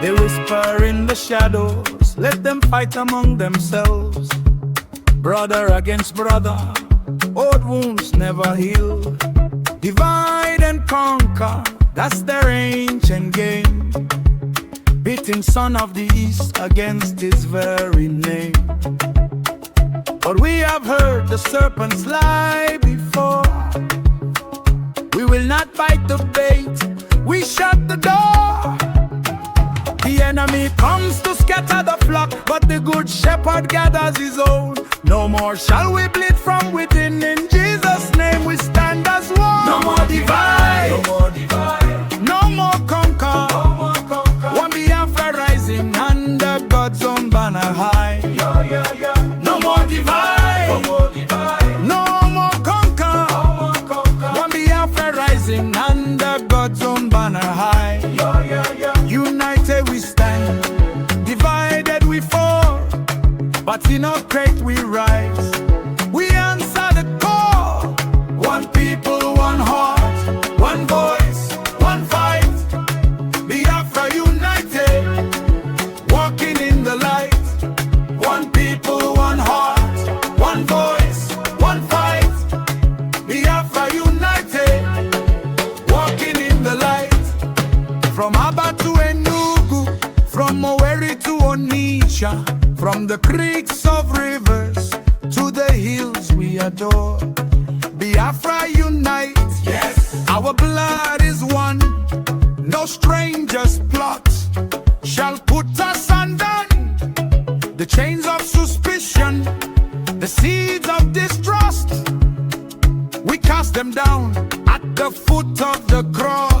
They whisper in the shadows, let them fight among themselves. Brother against brother, old wounds never heal. Divide and conquer, that's their ancient game. Beating son of the east against his very name. But we have heard the serpents lie before. We will not bite the bait, we shut the door. The enemy comes to scatter the flock, but the good shepherd gathers his own. No more shall we bleed from within, in Jesus' name we stand as one. No more divide, no more divide, no more conquer, no more conquer. One Biafra rising under God's own banner high. No more divide, no more divide, no more conquer, no more conquer. One Biafra rising under God's own banner high. United we stand, divided we fall, but in our faith we rise. We answer the call. One people, one heart, one voice, one fight. Biafra united, walking in the light. One people, one heart, one voice, one fight. Biafra united, walking in the light. From Abba to Enugu, from to Onitsha, from the creeks of rivers to the hills we adore. Biafra unite, yes, our blood is one. No stranger's plot shall put us undone. The chains of suspicion, the seeds of distrust, we cast them down at the foot of the cross.